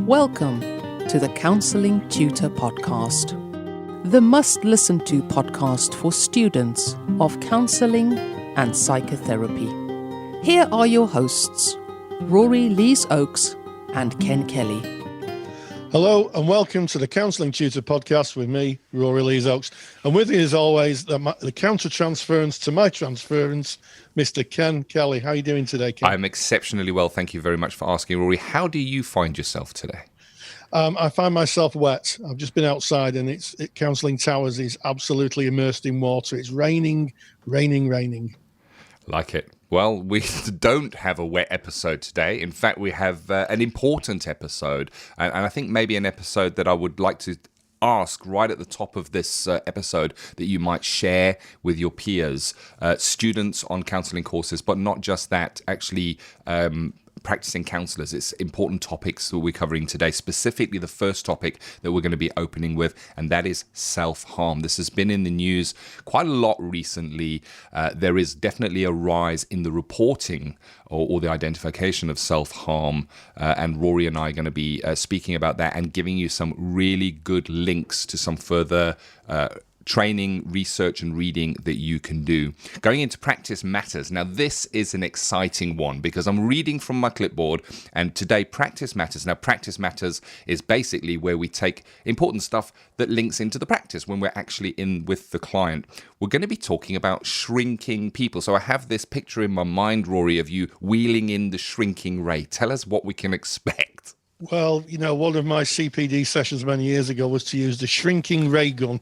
Welcome to the Counselling Tutor Podcast, the must-listen-to podcast for students of counselling and psychotherapy. Here are your hosts, Rory Lees-Oakes and Ken Kelly. Hello and welcome to the Counselling Tutor Podcast with me, Rory Lees-Oakes. And with me as always, the counter-transference to my transference, Mr. Ken Kelly. How are you doing today, Ken? I'm exceptionally well. Thank you very much for asking, Rory. How do you find yourself today? I find myself wet. I've just been outside and Counselling Towers is absolutely immersed in water. It's raining. Like it. Well, we don't have a wet episode today. In fact, we have an important episode. And I think maybe an episode that I would like to ask right at the top of this episode that you might share with your peers, students on counselling courses, but not just that, actually practicing counsellors. It's important topics that we're covering today, specifically the first topic that we're going to be opening with, and that is self-harm. This has been in the news quite a lot recently. There is definitely a rise in the reporting or the identification of self-harm, and Rory and I are going to be speaking about that and giving you some really good links to some further training, research, and reading that you can do. Going into practice matters. Now, this is an exciting one because I'm reading from my clipboard, and today, practice matters. Now, practice matters is basically where we take important stuff that links into the practice when we're actually in with the client. We're going to be talking about shrinking people. So I have this picture in my mind, Rory, of you wheeling in the shrinking ray. Tell us what we can expect. Well, one of my CPD sessions many years ago was to use the shrinking ray gun.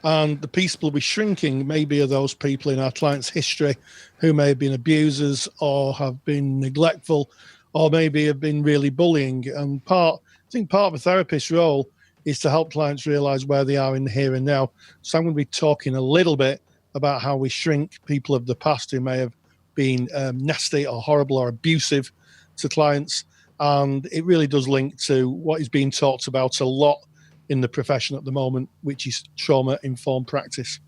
And the people we're shrinking maybe are those people in our client's history who may have been abusers or have been neglectful or maybe have been really bullying. And I think part of a therapist's role is to help clients realise where they are in the here and now. So I'm going to be talking a little bit about how we shrink people of the past who may have been nasty or horrible or abusive to clients. And it really does link to what is being talked about a lot in the profession at the moment, which is trauma-informed practice.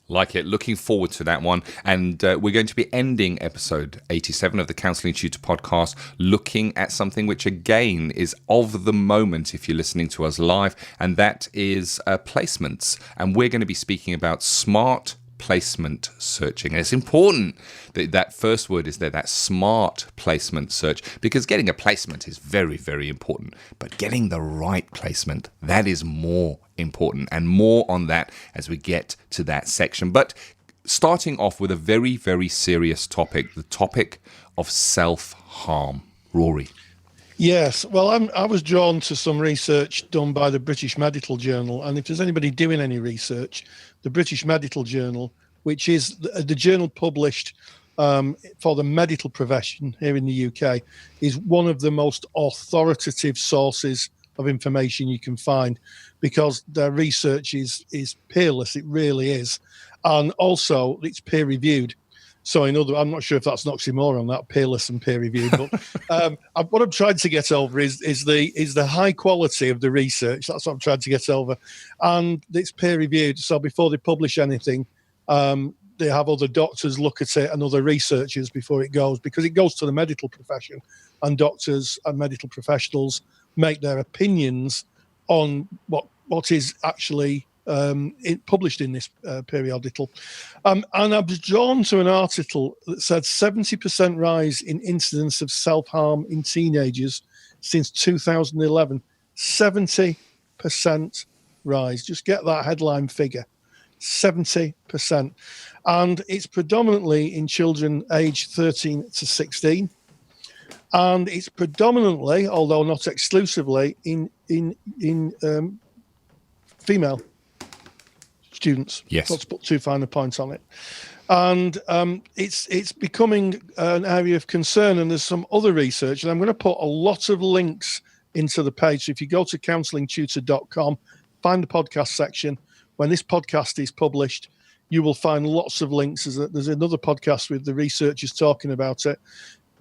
Like it. Looking forward to that one. And we're going to be ending episode 87 of the Counselling Tutor Podcast looking at something which, again, is of the moment if you're listening to us live, and that is placements. And we're going to be speaking about smart placement searching. And it's important that that first word is there, that smart placement search, because getting a placement is very, very important. But getting the right placement, that is more important, and more on that as we get to that section. But starting off with a very, very serious topic, the topic of self-harm. Rory. Yes, well, I was drawn to some research done by the British Medical Journal, and if there's anybody doing any research, the British Medical Journal, which is the journal published for the medical profession here in the UK, is one of the most authoritative sources of information you can find, because their research is peerless. It really is, and also it's peer reviewed. So I'm not sure if that's an oxymoron, that peerless and peer reviewed, but what I'm trying to get over is the high quality of the research. That's what I'm trying to get over, and it's peer reviewed. So before they publish anything, they have other doctors look at it and other researchers before it goes, because it goes to the medical profession, and doctors and medical professionals make their opinions on what is actually published in this periodical. And I was drawn to an article that said 70% rise in incidence of self-harm in teenagers since 2011. 70% rise. Just get that headline figure. 70%. And it's predominantly in children aged 13 to 16. And it's predominantly, although not exclusively, in female students. Yes. Let's put too fine a point on it. And it's becoming an area of concern, and there's some other research, and I'm going to put a lot of links into the page. So if you go to counsellingtutor.com, find the podcast section. When this podcast is published, you will find lots of links. There's another podcast with the researchers talking about it.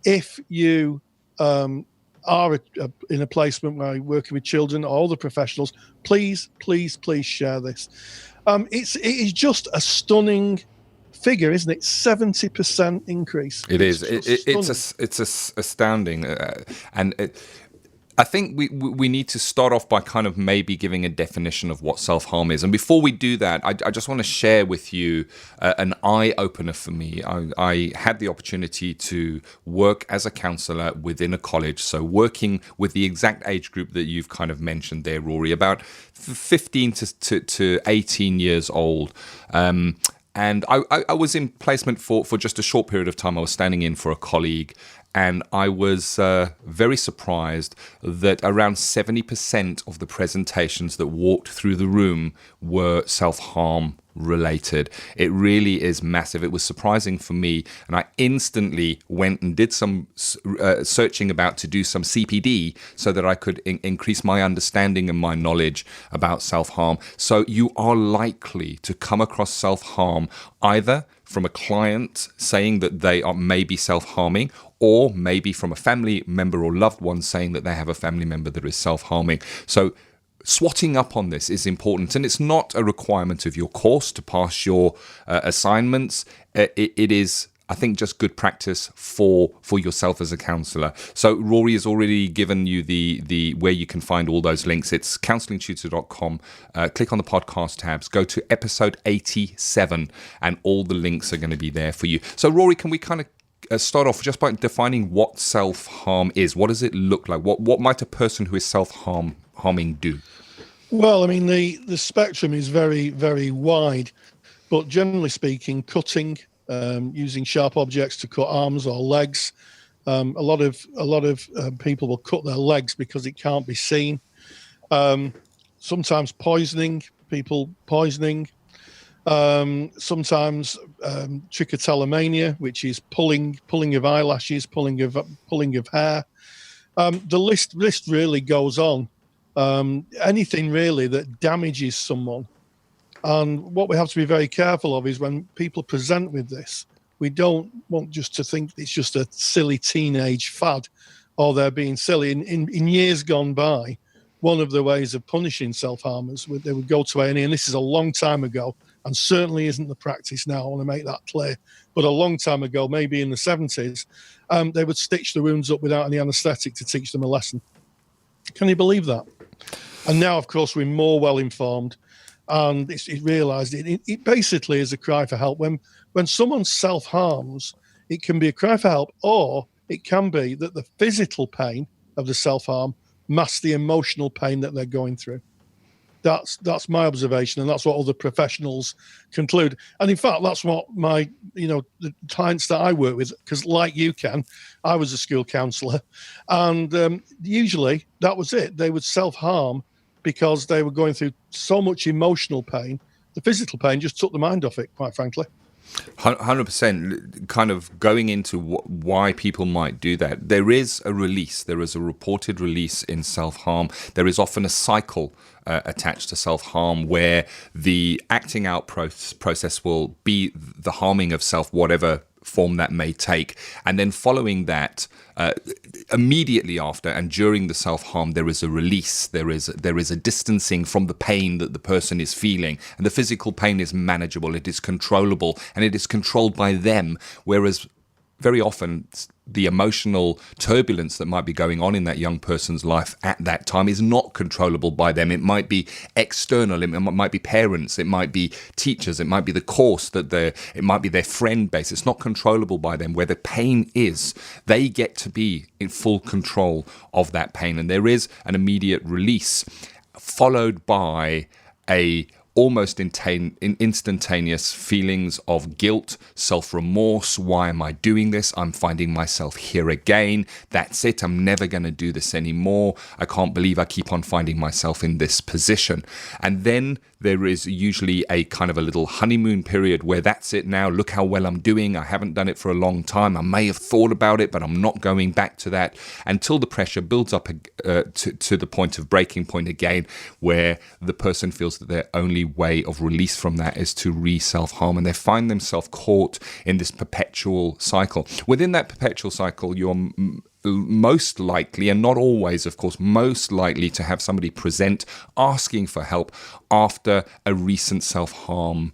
If you are in a placement where you're working with children or other professionals, please share this. It is just a stunning figure, isn't it? 70% increase. It is. It's astounding, and I think we need to start off by kind of maybe giving a definition of what self-harm is. And before we do that, I just want to share with you an eye-opener for me. I had the opportunity to work as a counsellor within a college, so working with the exact age group that you've kind of mentioned there, Rory, about 15 to 18 years old. And I was in placement for just a short period of time. I was standing in for a colleague, and I was very surprised that around 70% of the presentations that walked through the room were self-harm related. It really is massive. It was surprising for me, and I instantly went and did some searching about to do some CPD so that I could increase my understanding and my knowledge about self-harm. So you are likely to come across self-harm either from a client saying that they are maybe self-harming, or maybe from a family member or loved one saying that they have a family member that is self-harming. So swatting up on this is important, and it's not a requirement of your course to pass your assignments. It is, I think, just good practice for yourself as a counsellor. So Rory has already given you the where you can find all those links. It's counsellingtutor.com. Click on the podcast tabs, go to episode 87, and all the links are going to be there for you. So Rory, can we kind of start off just by defining what self-harm is? What does it look like? What might a person who is self-harming do? Well, I mean, the spectrum is very, very wide, but generally speaking, cutting, using sharp objects to cut arms or legs. A lot of people will cut their legs because it can't be seen. Sometimes poisoning, sometimes trichotillomania, which is pulling of eyelashes, pulling of hair. The list really goes on. Anything really that damages someone. And what we have to be very careful of is when people present with this, we don't want just to think it's just a silly teenage fad or they're being silly. In years gone by, one of the ways of punishing self-harmers, they would go to A&E, and this is a long time ago, and certainly isn't the practice now. I want to make that clear. But a long time ago, maybe in the 70s, they would stitch the wounds up without any anaesthetic to teach them a lesson. Can you believe that? And now, of course, we're more well-informed, and it realised it basically is a cry for help. When someone self-harms, it can be a cry for help, or it can be that the physical pain of the self-harm masks the emotional pain that they're going through. That's my observation, and that's what other professionals conclude. And in fact, that's what the clients that I work with, because like you, Ken, I was a school counsellor, and usually that was it. They would self-harm because they were going through so much emotional pain. The physical pain just took the mind off it, quite frankly. 100%. Kind of going into why people might do that. There is a release. There is a reported release in self-harm. There is often a cycle attached to self-harm where the acting out process will be the harming of self, whatever form that may take. And then following that, immediately after and during the self-harm, there is a release. There is a distancing from the pain that the person is feeling. And the physical pain is manageable, it is controllable, and it is controlled by them. Whereas very often the emotional turbulence that might be going on in that young person's life at that time is not controllable by them. It might be external, it might be parents, it might be teachers, it might be the course it might be their friend base. It's not controllable by them. Where the pain is, they get to be in full control of that pain. And there is an immediate release followed by a almost instantaneous feelings of guilt, self-remorse. Why am I doing this? I'm finding myself here again. That's it. I'm never going to do this anymore. I can't believe I keep on finding myself in this position. And then there is usually a kind of a little honeymoon period where that's it now. Look how well I'm doing. I haven't done it for a long time. I may have thought about it, but I'm not going back to that until the pressure builds up to the point of breaking point again, where the person feels that their only way of release from that is to re-self-harm, and they find themselves caught in this perpetual cycle. Within that perpetual cycle, you're most likely, and not always, of course, most likely to have somebody present asking for help after a recent self-harm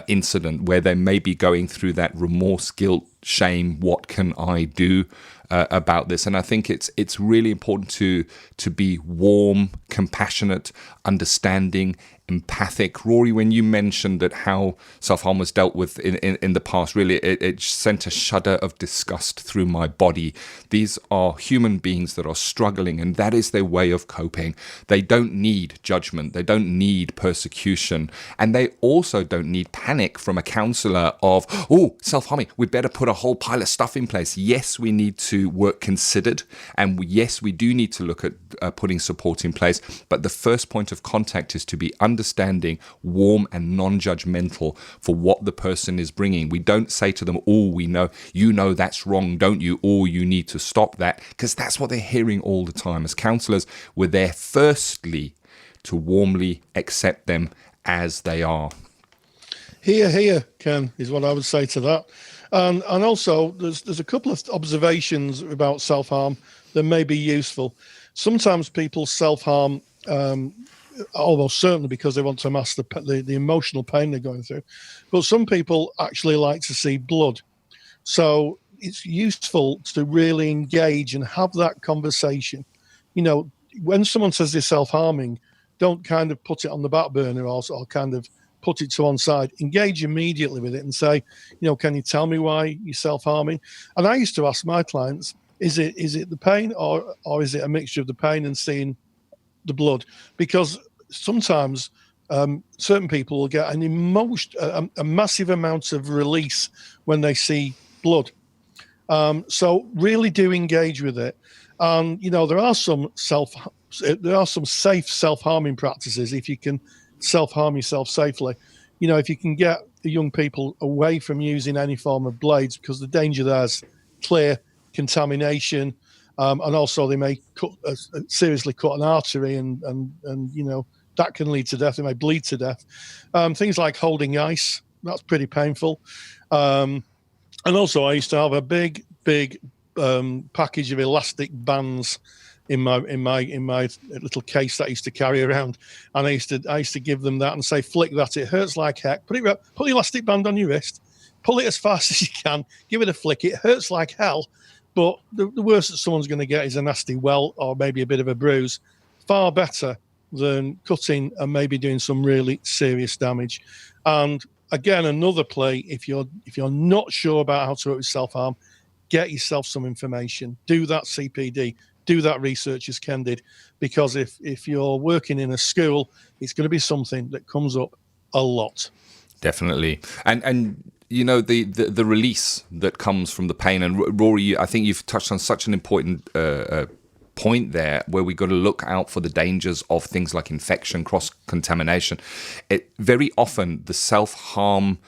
incident where they may be going through that remorse, guilt, shame, what can I do about this. And I think it's really important to be warm, compassionate, understanding, empathic. Rory, when you mentioned that how self-harm was dealt with in the past, really it sent a shudder of disgust through my body. These are human beings that are struggling, and that is their way of coping. They don't need judgment, they don't need persecution, and they also don't need panic from a counsellor of, oh, self-harming, we better put a whole pile of stuff in place. Yes, we need to work considered, and yes, we do need to look at putting support in place, but the first point of contact is to be understanding, warm and non-judgmental for what the person is bringing. We don't say to them, oh, we know, you know that's wrong, don't you? Or you need to stop that, because that's what they're hearing all the time. As counsellors, we're there firstly to warmly accept them as they are. Here, Ken, is what I would say to that. And also, there's a couple of observations about self-harm that may be useful. Sometimes people self-harm almost certainly because they want to mask the emotional pain they're going through. But some people actually like to see blood. So it's useful to really engage and have that conversation. You know, when someone says they're self-harming, don't kind of put it on the back burner or kind of put it to one side. Engage immediately with it and say, you know, can you tell me why you're self-harming? And I used to ask my clients, is it the pain or is it a mixture of the pain and seeing the blood? Because sometimes certain people will get a massive amount of release when they see blood. So really do engage with it. You know, there are some safe self-harming practices if you can self-harm yourself safely. You know, if you can get the young people away from using any form of blades, because the danger there is clear contamination, and also they may seriously cut an artery, and you know that can lead to death. They may bleed to death. Things like holding ice, that's pretty painful. And also, I used to have a big package of elastic bands in my little case that I used to carry around, and I used to give them that and say, flick that, it hurts like heck. Put the elastic band on your wrist, pull it as fast as you can, give it a flick. It hurts like hell, but the worst that someone's going to get is a nasty welt or maybe a bit of a bruise. Far better than cutting and maybe doing some really serious damage. And again, another play, if you're not sure about how to work with self-harm, get yourself some information. Do that CPD. Do that research as Ken did, because if you're working in a school, it's going to be something that comes up a lot. Definitely. And you know, the release that comes from the pain. And Rory, I think you've touched on such an important point there, where we got to look out for the dangers of things like infection, cross-contamination. Very often the self-harm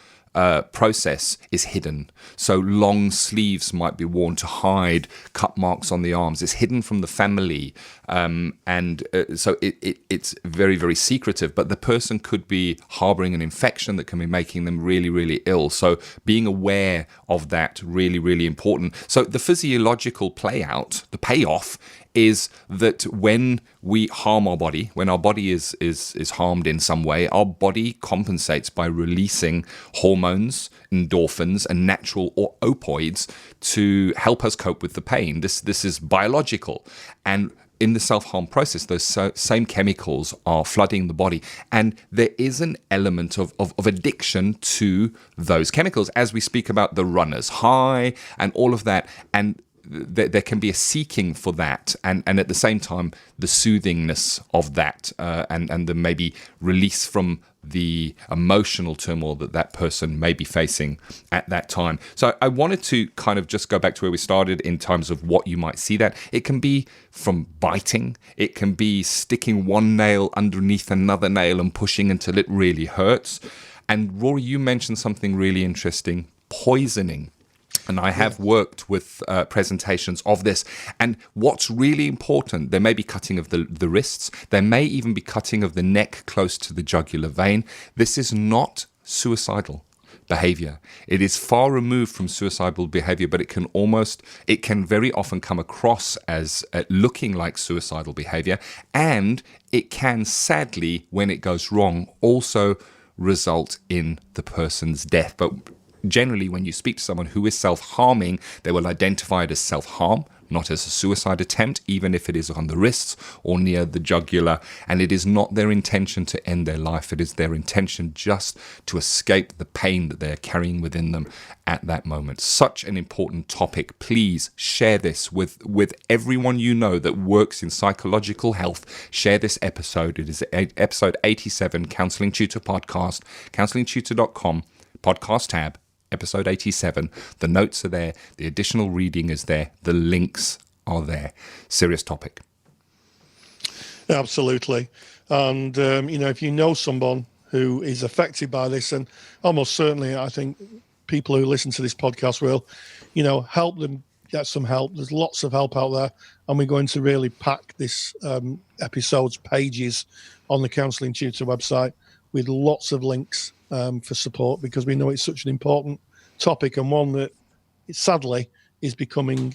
process is hidden. So long sleeves might be worn to hide cut marks on the arms. It's hidden from the family, so it's very, very secretive. But the person could be harboring an infection that can be making them really, really ill. So being aware of that, really, really important. So the physiological the payoff is that when we harm our body, when our body is harmed in some way, our body compensates by releasing hormones, endorphins, and natural opioids to help us cope with the pain. This is biological. And in the self-harm process, those same chemicals are flooding the body. And there is an element of addiction to those chemicals, as we speak about the runner's high and all of that. And there can be a seeking for that, and at the same time the soothingness of that, and the maybe release from the emotional turmoil that person may be facing at that time. So I wanted to kind of just go back to where we started in terms of what you might see that. It can be from biting, it can be sticking one nail underneath another nail and pushing until it really hurts. And Rory, you mentioned something really interesting, poisoning. And I have worked with presentations of this. And what's really important, there may be cutting of the wrists. There may even be cutting of the neck close to the jugular vein. This is not suicidal behavior. It is far removed from suicidal behavior, but it can very often come across as looking like suicidal behavior. And it can, sadly, when it goes wrong, also result in the person's death. But generally, when you speak to someone who is self-harming, they will identify it as self-harm, not as a suicide attempt, even if it is on the wrists or near the jugular. And it is not their intention to end their life. It is their intention just to escape the pain that they are carrying within them at that moment. Such an important topic. Please share this with everyone you know that works in psychological health. Share this episode. It is episode 87, Counselling Tutor Podcast, counsellingtutor.com, podcast tab. Episode 87. The notes are there. The additional reading is there. The links are there. Serious topic. Absolutely. And, if you know someone who is affected by this, and almost certainly I think people who listen to this podcast will, help them get some help. There's lots of help out there. And we're going to really pack this episode's pages on the Counselling Tutor website with lots of links for support, because we know it's such an important topic, and one that sadly is becoming,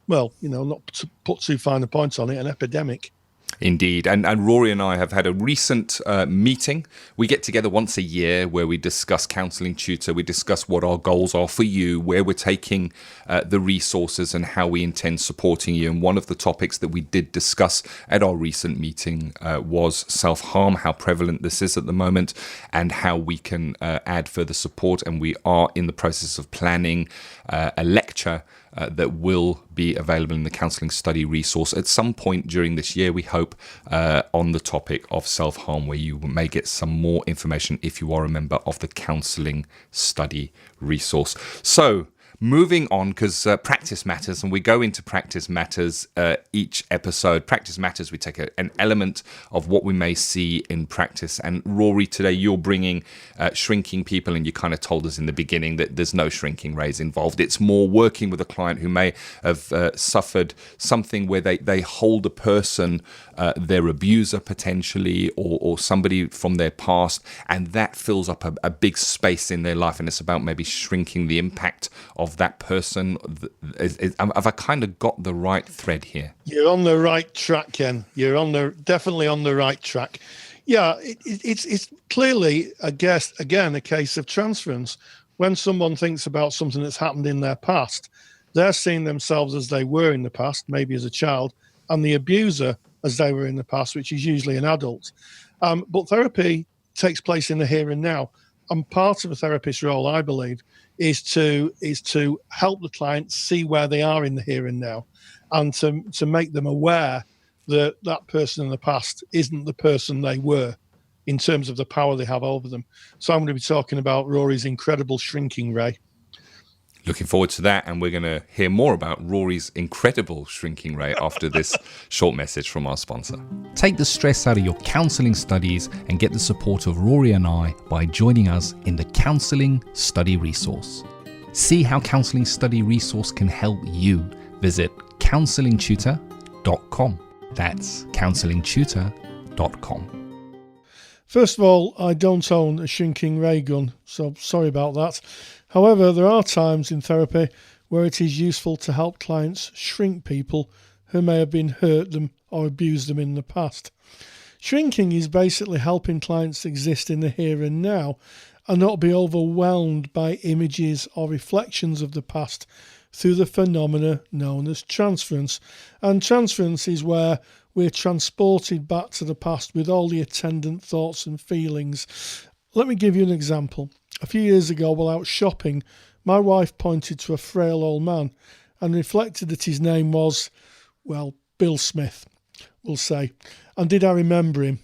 not to put too fine a point on it, an epidemic. Indeed. And Rory and I have had a recent meeting. We get together once a year where we discuss Counselling Tutor. We discuss what our goals are for you, where we're taking the resources and how we intend supporting you. And one of the topics that we did discuss at our recent meeting was self-harm, how prevalent this is at the moment, and how we can add further support. And we are in the process of planning a lecture that will be available in the Counselling Study resource at some point during this year, we hope, on the topic of self-harm, where you may get some more information if you are a member of the Counselling Study resource. So, moving on, because practice matters, and we go into practice matters each episode. Practice matters, we take an element of what we may see in practice. And Rory, today you're bringing shrinking people, and you kind of told us in the beginning that there's no shrinking rays involved. It's more working with a client who may have suffered something where they hold a person, their abuser potentially, or somebody from their past, and that fills up a big space in their life, and it's about maybe shrinking the impact of that person. Have I kind of got the right thread here? You're on the right track, Ken. You're definitely on the right track. Yeah, it's clearly, I guess, again, a case of transference. When someone thinks about something that's happened in their past, they're seeing themselves as they were in the past, maybe as a child, and the abuser as they were in the past, which is usually an adult. But therapy takes place in the here and now. And part of a therapist's role, I believe, is to help the client see where they are in the here and now, and to make them aware that that person in the past isn't the person they were in terms of the power they have over them. So I'm going to be talking about Rory's incredible shrinking ray. Looking forward to that, and we're going to hear more about Rory's incredible shrinking ray after this short message from our sponsor. Take the stress out of your counselling studies and get the support of Rory and I by joining us in the Counselling Study Resource. See how Counselling Study Resource can help you. Visit counsellingtutor.com. That's counsellingtutor.com. First of all, I don't own a shrinking ray gun, so sorry about that. However, there are times in therapy where it is useful to help clients shrink people who may have been hurt them or abused them in the past. Shrinking is basically helping clients exist in the here and now and not be overwhelmed by images or reflections of the past through the phenomena known as transference. And transference is where we're transported back to the past with all the attendant thoughts and feelings. Let me give you an example. A few years ago, while out shopping, my wife pointed to a frail old man and reflected that his name was, Bill Smith, we'll say. And did I remember him?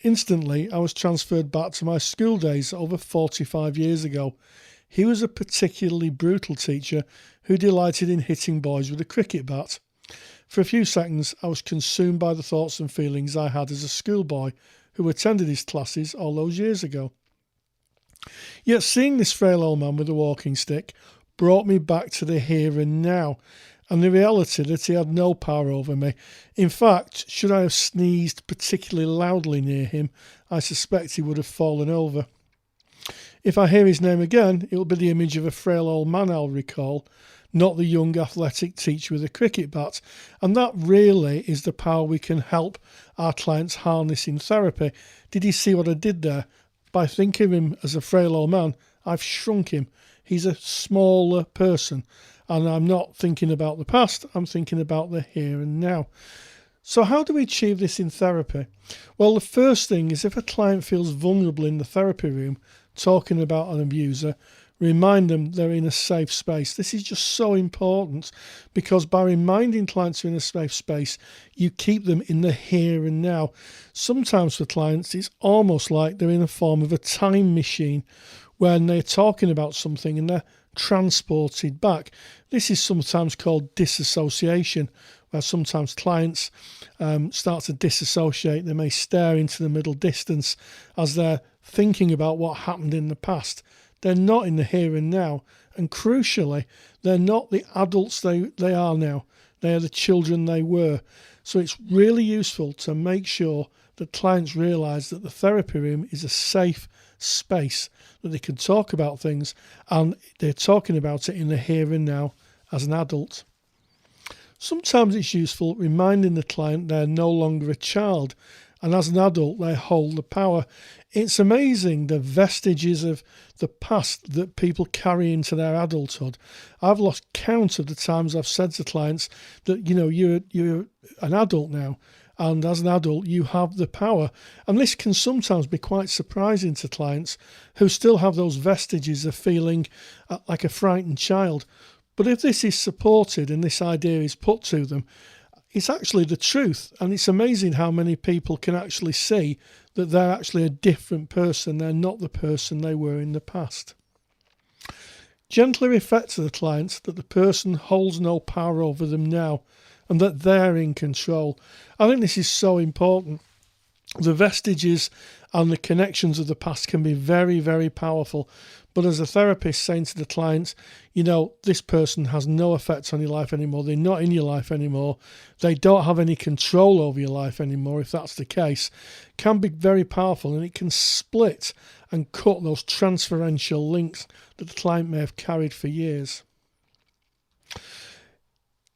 Instantly, I was transferred back to my school days over 45 years ago. He was a particularly brutal teacher who delighted in hitting boys with a cricket bat. For a few seconds, I was consumed by the thoughts and feelings I had as a schoolboy who attended his classes all those years ago. Yet seeing this frail old man with a walking stick brought me back to the here and now, and the reality that he had no power over me. In fact, should I have sneezed particularly loudly near him, I suspect he would have fallen over. If I hear his name again, it will be the image of a frail old man I'll recall, not the young athletic teacher with a cricket bat. And that really is the power we can help our clients harness in therapy. Did you see what I did there? By thinking of him as a frail old man, I've shrunk him. he's a smaller person. And I'm not thinking about the past, I'm thinking about the here and now. So how do we achieve this in therapy? Well, the first thing is if a client feels vulnerable in the therapy room, talking about an abuser, remind them they're in a safe space. This is just so important, because by reminding clients they're in a safe space, you keep them in the here and now. Sometimes for clients, it's almost like they're in a form of a time machine when they're talking about something and they're transported back. This is sometimes called disassociation, where sometimes clients start to disassociate. They may stare into the middle distance as they're thinking about what happened in the past. They're not in the here and now. And crucially, they're not the adults they are now. They are the children they were. So it's really useful to make sure that clients realise that the therapy room is a safe space, that they can talk about things and they're talking about it in the here and now as an adult. Sometimes it's useful reminding the client they're no longer a child, and as an adult they hold the power. It's amazing the vestiges of the past that people carry into their adulthood. I've lost count of the times I've said to clients that, you're an adult now, and as an adult you have the power. And this can sometimes be quite surprising to clients who still have those vestiges of feeling like a frightened child. But if this is supported and this idea is put to them, it's actually the truth. And it's amazing how many people can actually see that they're actually a different person. They're not the person they were in the past. Gently reflect to the client that the person holds no power over them now and that they're in control. I think this is so important. The vestiges and the connections of the past can be very, very powerful. But as a therapist saying to the client, this person has no effect on your life anymore. They're not in your life anymore. They don't have any control over your life anymore, if that's the case, can be very powerful, and it can split and cut those transferential links that the client may have carried for years.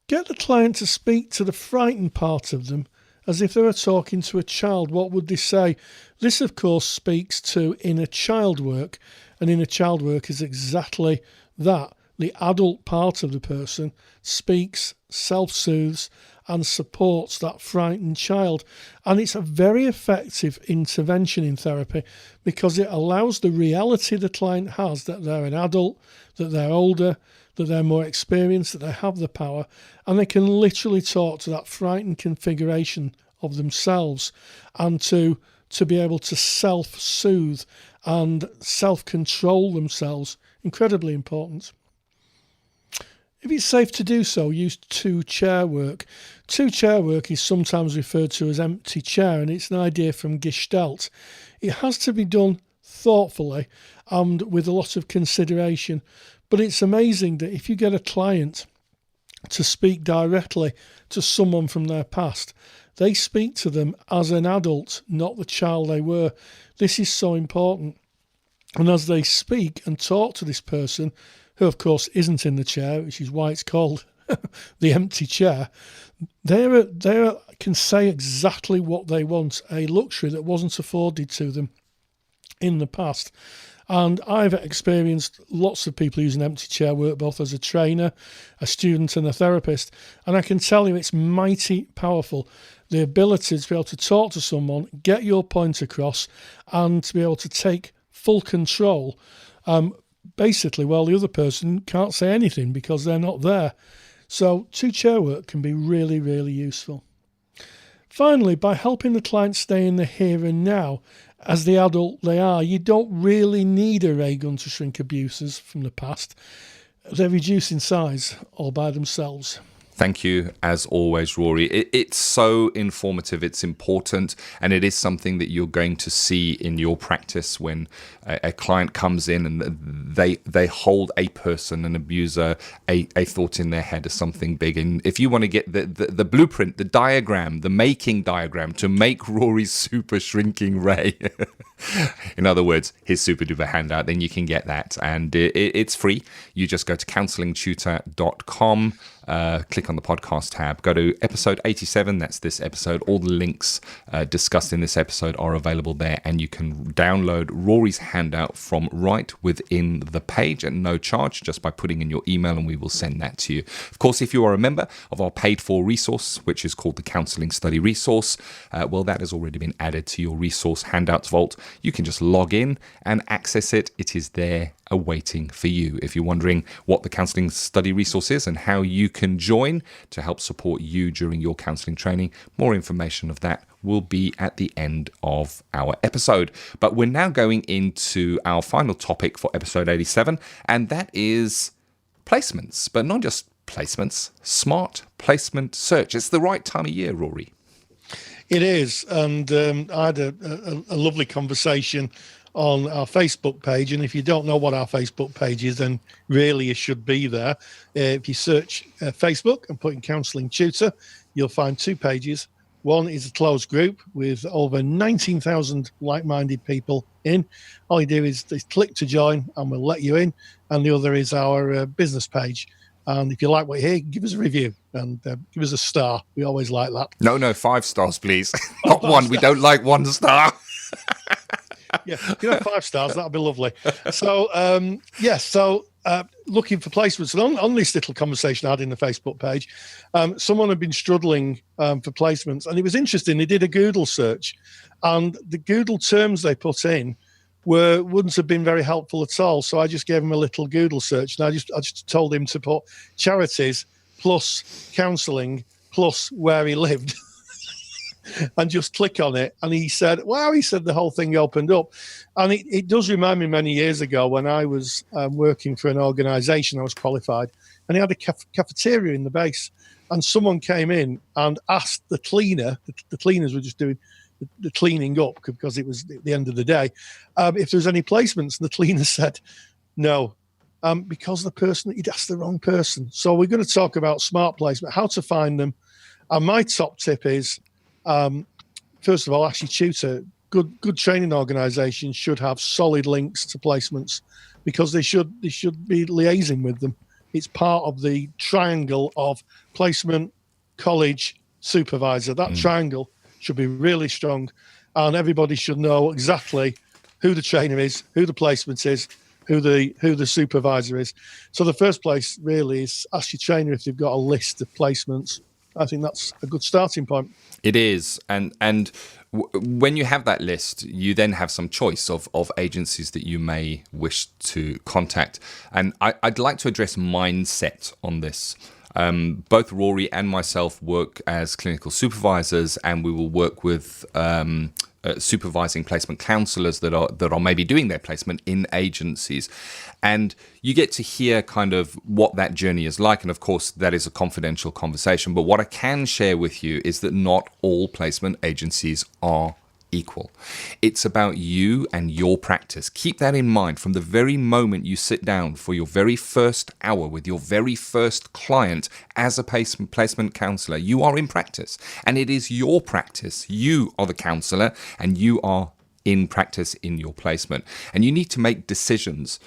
Get the client to speak to the frightened part of them as if they were talking to a child. What would they say? This, of course, speaks to inner child work, and inner child work is exactly that. The adult part of the person speaks, self-soothes, and supports that frightened child. And it's a very effective intervention in therapy because it allows the reality the client has, that they're an adult, that they're older, that they're more experienced, that they have the power, and they can literally talk to that frightened configuration of themselves, and to be able to self-soothe and self-control themselves. Incredibly important. If it's safe to do so, use two-chair work. Two-chair work is sometimes referred to as empty chair, and it's an idea from Gestalt. It has to be done thoughtfully and with a lot of consideration. But it's amazing that if you get a client to speak directly to someone from their past, they speak to them as an adult, not the child they were. This is so important. And as they speak and talk to this person, who of course isn't in the chair, which is why it's called the empty chair, they can say exactly what they want, a luxury that wasn't afforded to them in the past. And I've experienced lots of people using empty chair work, both as a trainer, a student and a therapist. And I can tell you it's mighty powerful. The ability to be able to talk to someone, get your point across, and to be able to take full control, basically, while the other person can't say anything because they're not there. So two-chair work can be really, really useful. Finally, by helping the client stay in the here and now, as the adult they are, you don't really need a ray gun to shrink abusers from the past. They reduce in size all by themselves. Thank you, as always, Rory. It's so informative, it's important, and it is something that you're going to see in your practice when a client comes in and they hold a person, an abuser, a thought in their head of something big. And if you want to get the blueprint, the diagram, the making diagram to make Rory's super shrinking ray, in other words, his super duper handout, then you can get that. And it's free. You just go to counsellingtutor.com. click on the podcast tab, go to episode 87. That's this episode. All the links discussed in this episode are available there, and you can download Rory's handout from right within the page at no charge, just by putting in your email, and we will send that to you. Of course, if you are a member of our paid-for resource, which is called the Counselling Study Resource, well, that has already been added to your resource handouts vault. You can just log in and access it. It is there awaiting for you. If you're wondering what the Counselling Study Resource is and how you can join to help support you during your counselling training, more information of that will be at the end of our episode. But we're now going into our final topic for episode 87, and that is placements, but not just placements, smart placement search. It's the right time of year, Rory. It is, and I had a lovely conversation on our Facebook page, and if you don't know what our Facebook page is, then really you should be there. If you search Facebook and put in Counselling Tutor, you'll find two pages. One is a closed group with over 19,000 like-minded people in. All you do is click to join and we'll let you in. And the other is our business page. And if you like what you hear, give us a review and give us a star. We always like that. No, 5 stars, please. Not one. We don't like 1 star. Yeah, if you have 5 stars, that'd be lovely. So, looking for placements. And on this little conversation I had in the Facebook page, someone had been struggling for placements. And it was interesting. They did a Google search, and the Google terms they put in wouldn't have been very helpful at all. So I just gave him a little Google search, and I just told him to put charities plus counselling plus where he lived. And just click on it. And he said, wow, he said the whole thing opened up. And it does remind me many years ago when I was working for an organisation. I was qualified, and he had a cafeteria in the base. And someone came in and asked the cleaner, the cleaners were just doing the cleaning up because it was the end of the day, if there was any placements. And the cleaner said no, because he'd asked the wrong person. So we're going to talk about smart placement, how to find them. And my top tip is, first of all, actually tutor. Good training organisations should have solid links to placements, because they should be liaising with them. It's part of the triangle of placement, college, supervisor. That triangle should be really strong, and everybody should know exactly who the trainer is, who the placement is, who the supervisor is. So the first place really is ask your trainer if they've got a list of placements. I think that's a good starting point. It is, and when you have that list, you then have some choice of agencies that you may wish to contact. And I'd like to address mindset on this. Both Rory and myself work as clinical supervisors, and we will work with supervising placement counsellors that are maybe doing their placement in agencies. And you get to hear kind of what that journey is like. And of course, that is a confidential conversation. But what I can share with you is that not all placement agencies are equal. It's about you and your practice. Keep that in mind from the very moment you sit down for your very first hour with your very first client as a placement counsellor. You are in practice, and it is your practice. You are the counsellor, and you are in practice in your placement. And you need to make decisions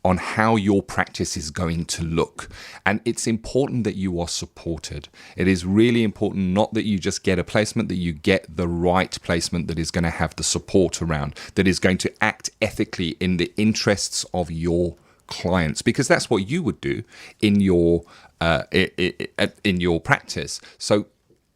on how your practice is going to look. And it's important that you are supported. It is really important not that you just get a placement, that you get the right placement that is going to have the support around, that is going to act ethically in the interests of your clients, because that's what you would do in your practice. So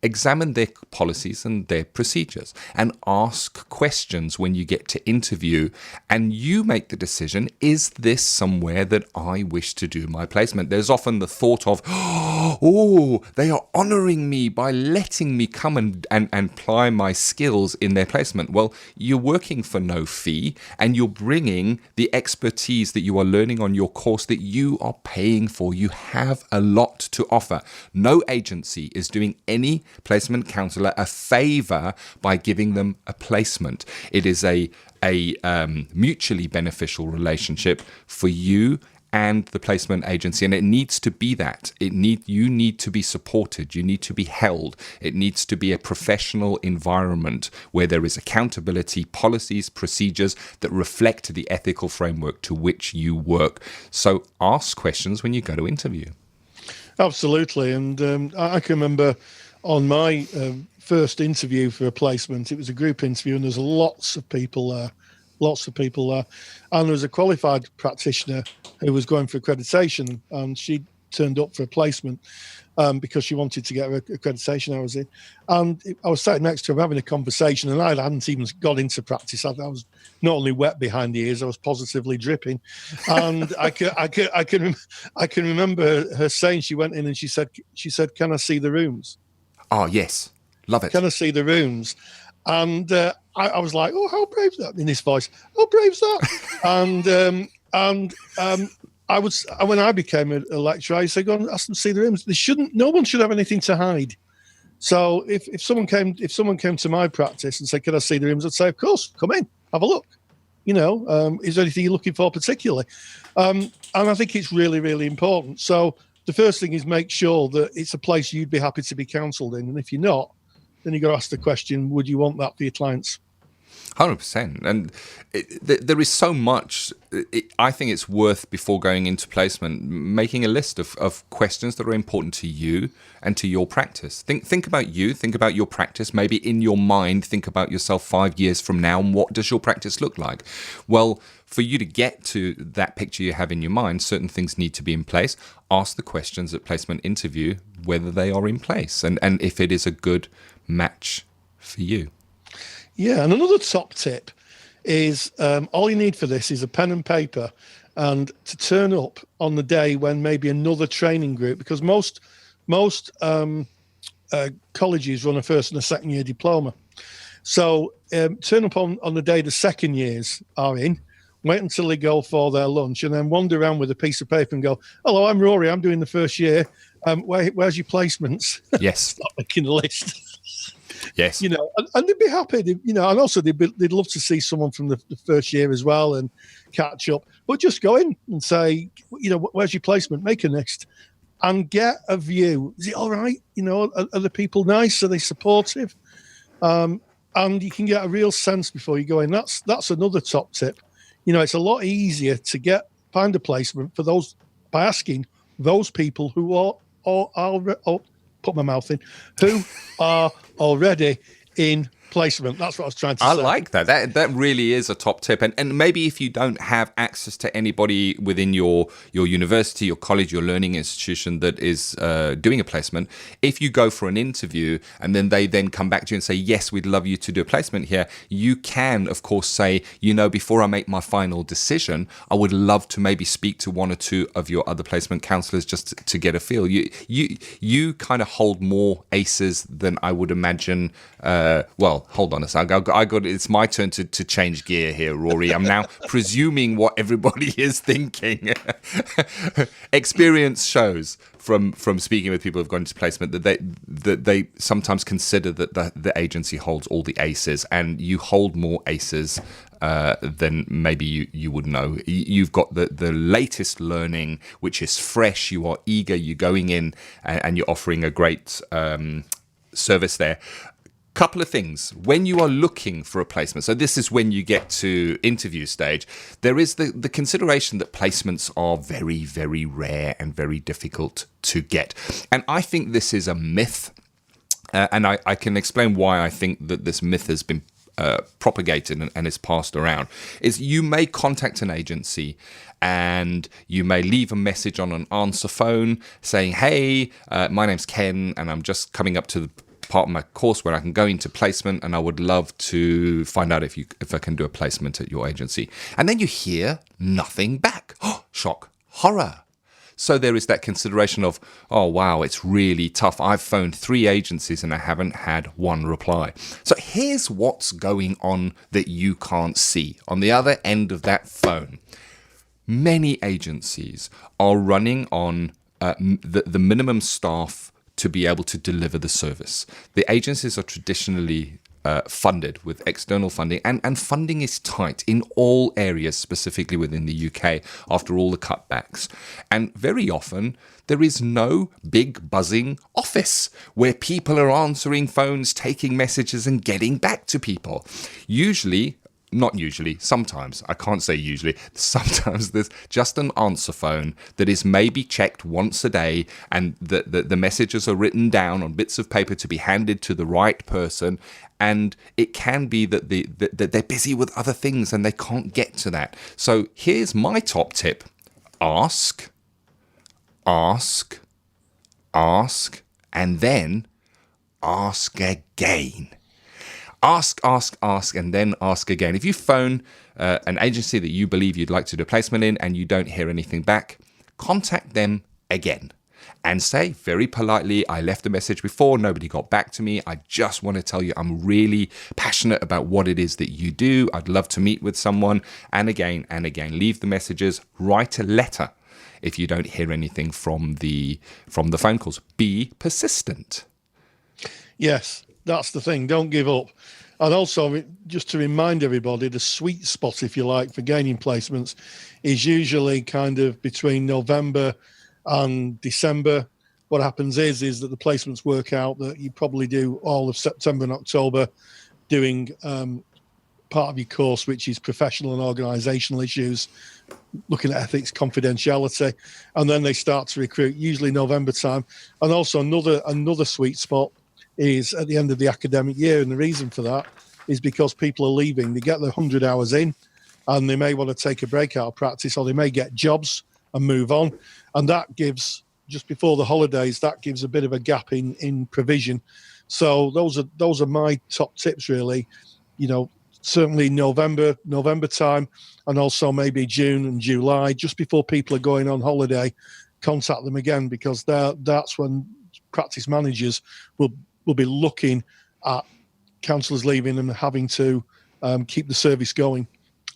examine their policies and their procedures and ask questions when you get to interview, and you make the decision, is this somewhere that I wish to do my placement? There's often the thought of, oh, they are honouring me by letting me come and ply my skills in their placement. Well, you're working for no fee, and you're bringing the expertise that you are learning on your course that you are paying for. You have a lot to offer. No agency is doing any placement counsellor a favour by giving them a placement. It is a mutually beneficial relationship for you and the placement agency, and it needs to be that. You need to be supported. You need to be held. It needs to be a professional environment where there is accountability, policies, procedures that reflect the ethical framework to which you work. So ask questions when you go to interview. Absolutely. And I can remember on my first interview for a placement, it was a group interview, and there's lots of people there. And there was a qualified practitioner who was going for accreditation, and she turned up for a placement because she wanted to get her accreditation I was in. And I was sat next to her having a conversation, and I hadn't even got into practice. I was not only wet behind the ears, I was positively dripping. And I can remember her saying, she went in and she said, "Can I see the rooms?" Oh, yes. Love it. Can I see the rooms? And I was like, "Oh, how brave's that?" In this voice, "How brave's that?" and when I became a lecturer, I used to go and ask them to see the rooms. No one should have anything to hide. So if someone came to my practice and said, "Can I see the rooms?" I'd say, "Of course, come in, have a look. Is there anything you're looking for particularly?" And I think it's really, really important. So the first thing is make sure that it's a place you'd be happy to be counselled in. And if you're not, then you've got to ask the question, would you want that for your clients? 100%. And there is so much. I think it's worth, before going into placement, making a list of questions that are important to you and to your practice. Think about you, think about your practice. Maybe in your mind, think about yourself 5 years from now, and what does your practice look like? Well, for you to get to that picture you have in your mind, certain things need to be in place. Ask the questions at placement interview whether they are in place and if it is a good match for you. Yeah, and another top tip is all you need for this is a pen and paper, and to turn up on the day when maybe another training group, because most colleges run a first and a second year diploma. So turn up on the day the second years are in, wait until they go for their lunch, and then wander around with a piece of paper and go, "Hello, I'm Rory, I'm doing the first year. Where's your placements?" Yes. Start making a list. Yes. And they'd be happy, and also they'd love to see someone from the first year as well and catch up. But just go in and say, "Where's your placement? Make a list and get a view. Is it all right? Are the people nice? Are they supportive?" And you can get a real sense before you go in. That's another top tip. It's a lot easier to find a placement for those by asking those people who put my mouth in, who are already in placement. That's what I was trying to say. I like that. That really is a top tip. And maybe if you don't have access to anybody within your university, your college, your learning institution that is doing a placement, if you go for an interview and then they come back to you and say, "Yes, we'd love you to do a placement here," you can, of course, say, "Before I make my final decision, I would love to maybe speak to one or two of your other placement counselors just to get a feel." You kind of hold more aces than I would imagine. Hold on a second. It's my turn to change gear here, Rory. I'm now presuming what everybody is thinking. Experience shows from speaking with people who've gone into placement that they sometimes consider that the agency holds all the aces, and you hold more aces than maybe you would know. You've got the latest learning, which is fresh. You are eager. You're going in and you're offering a great service there. Couple of things when you are looking for a placement. So this is when you get to interview stage. There is the consideration that placements are very, very rare and very difficult to get. And I think this is a myth. And I can explain why I think that this myth has been propagated and is passed around. Is you may contact an agency and you may leave a message on an answer phone saying, "Hey, my name's Ken and I'm just coming up to the part of my course where I can go into placement, and I would love to find out if I can do a placement at your agency." And then you hear nothing back. Shock, horror. So there is that consideration of, "Oh wow, it's really tough. I've phoned 3 agencies and I haven't had one reply." So here's what's going on that you can't see on the other end of that phone. Many agencies are running on the minimum staff to be able to deliver the service. The agencies are traditionally funded with external funding, and funding is tight in all areas, specifically within the UK, after all the cutbacks. And very often, there is no big buzzing office where people are answering phones, taking messages, and getting back to people. Usually, not usually, sometimes, I can't say usually, sometimes there's just an answer phone that is maybe checked once a day, and the messages are written down on bits of paper to be handed to the right person, and it can be that that they're busy with other things and they can't get to that. So here's my top tip. Ask, and then ask again. Ask, and then ask again. If you phone an agency that you believe you'd like to do a placement in and you don't hear anything back, contact them again and say very politely, I left a message before, nobody got back to me. I just want to tell you I'm really passionate about what it is that you do. I'd love to meet with someone. And again, leave the messages, write a letter if you don't hear anything from the phone calls. Be persistent. Yes, that's the thing. Don't give up. And also, just to remind everybody, the sweet spot, if you like, for gaining placements is usually kind of between November and December. What happens is that the placements work out that you probably do all of September and October doing part of your course, which is professional and organisational issues, looking at ethics, confidentiality, and then they start to recruit, usually November time. And also another sweet spot is at the end of the academic year, and the reason for that is because people are leaving. They get their 100 hours in, and they may want to take a break out of practice, or they may get jobs and move on. And that gives, just before the holidays, that gives a bit of a gap in provision. So those are my top tips, really. You know, certainly November time, and also maybe June and July, just before people are going on holiday, contact them again, because that's when practice managers will be looking at counsellors leaving and having to keep the service going.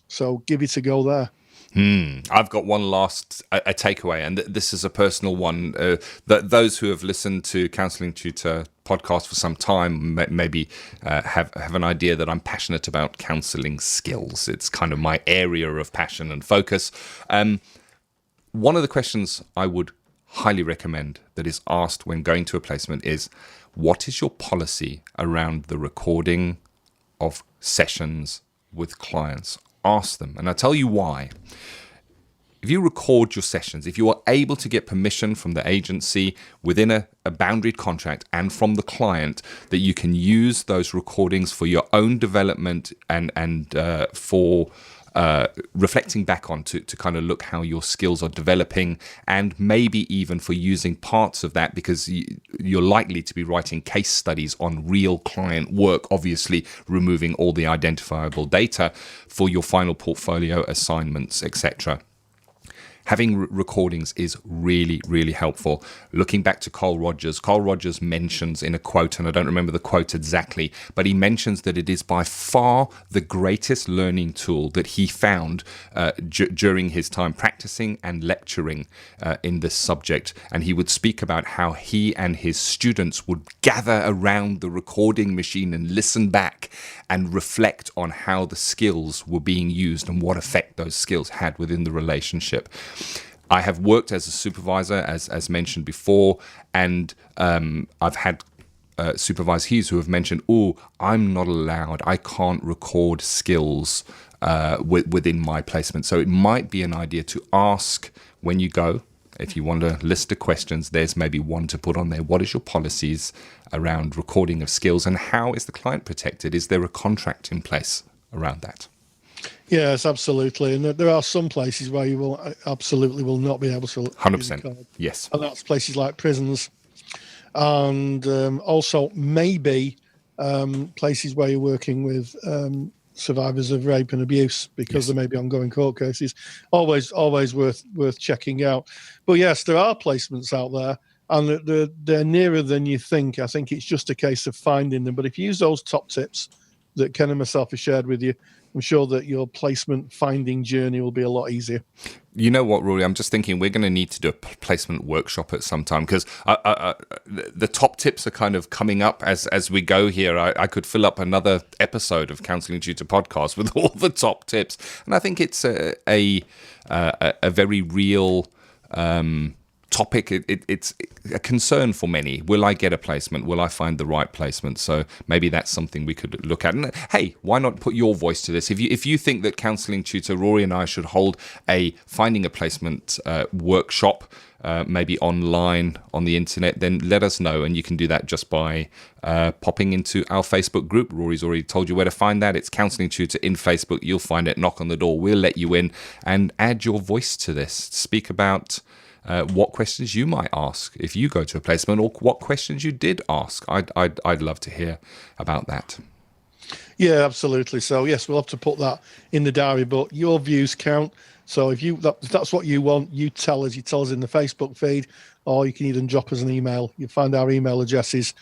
So give it a go there. I've got one last a takeaway, and this is a personal one. That those who have listened to Counselling Tutor podcast for some time maybe have an idea that I'm passionate about counselling skills. It's kind of my area of passion and focus. One of the questions I would highly recommend that is asked when going to a placement is, what is your policy around the recording of sessions with clients? Ask them, and I'll tell you why. If you record your sessions, if you are able to get permission from the agency within a boundaried contract and from the client that you can use those recordings for your own development and for reflecting back on to kind of look how your skills are developing, and maybe even for using parts of that, because you're likely to be writing case studies on real client work, obviously removing all the identifiable data for your final portfolio assignments, etc. Having recordings is really, really helpful. Looking back to Carl Rogers mentions in a quote, and I don't remember the quote exactly, but he mentions that it is by far the greatest learning tool that he found during his time practicing and lecturing in this subject. And he would speak about how he and his students would gather around the recording machine and listen back and reflect on how the skills were being used and what effect those skills had within the relationship. I have worked as a supervisor, as mentioned before, and I've had supervisees who have mentioned, I'm not allowed, I can't record skills within my placement. So it might be an idea to ask when you go, if you want a list of questions, there's maybe one to put on there. What is your policies around recording of skills, and how is the client protected? Is there a contract in place around that? Yes, absolutely. And there are some places where you will absolutely will not be able to. 100%. Yes. And that's places like prisons, and also maybe places where you're working with survivors of rape and abuse, because there may be ongoing court cases. Always worth checking out. But yes, there are placements out there, and they're nearer than you think. I think it's just a case of finding them. But if you use those top tips that Ken and myself have shared with you, I'm sure that your placement finding journey will be a lot easier. You know what, Rory? I'm just thinking we're going to need to do a placement workshop at some time, because the top tips are kind of coming up as we go here. I could fill up another episode of Counselling Tutor Podcast with all the top tips, and I think it's a very real topic. It's a concern for many. Will I get a placement? Will I find the right placement? So maybe that's something we could look at. And hey, why not put your voice to this? If you think that Counselling Tutor Rory and I should hold a finding a placement workshop, maybe online on the internet, then let us know, and you can do that just by popping into our Facebook group. Rory's already told you where to find that. It's Counselling Tutor in Facebook. You'll find it. Knock on the door. We'll let you in and add your voice to this. Speak about what questions you might ask if you go to a placement, or what questions you did ask. I'd love to hear about that. Yeah, absolutely. So yes, we'll have to put that in the diary, but your views count. So if that's what you want, you tell us in the Facebook feed, or you can even drop us an email. You'll find our email addresses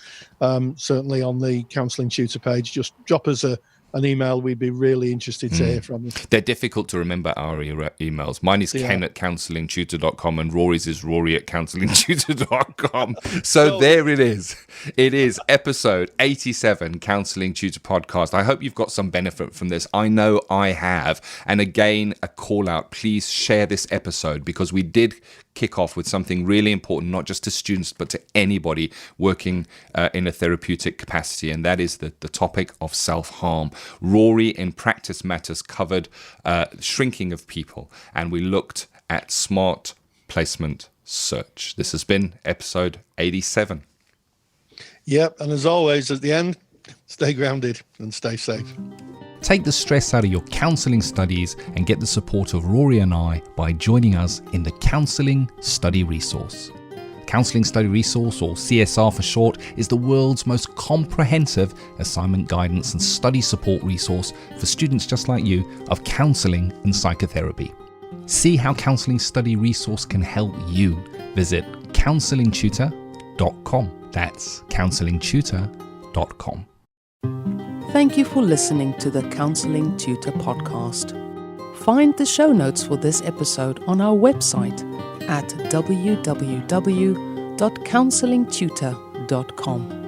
certainly on the Counselling Tutor page. Just drop us an email. We'd be really interested to hear from you. They're difficult to remember, our emails. Mine is ken@counsellingtutor.com, and Rory's is rory@counsellingtutor.com. So there it is. It is episode 87, Counselling Tutor Podcast. I hope you've got some benefit from this. I know I have. And again, a call out. Please share this episode, because we did kick off with something really important, not just to students, but to anybody working in a therapeutic capacity, and that is the topic of self-harm. Rory in Practice Matters covered shrinking of people, and we looked at smart placement search. This has been episode 87. Yep, and as always, at the end, stay grounded and stay safe. Take the stress out of your counselling studies and get the support of Rory and I by joining us in the Counselling Study Resource. Counselling Study Resource, or CSR for short, is the world's most comprehensive assignment guidance and study support resource for students just like you of counselling and psychotherapy. See how Counselling Study Resource can help you. Visit counsellingtutor.com. That's counsellingtutor.com. Thank you for listening to the Counselling Tutor Podcast. Find the show notes for this episode on our website at www.counsellingtutor.com.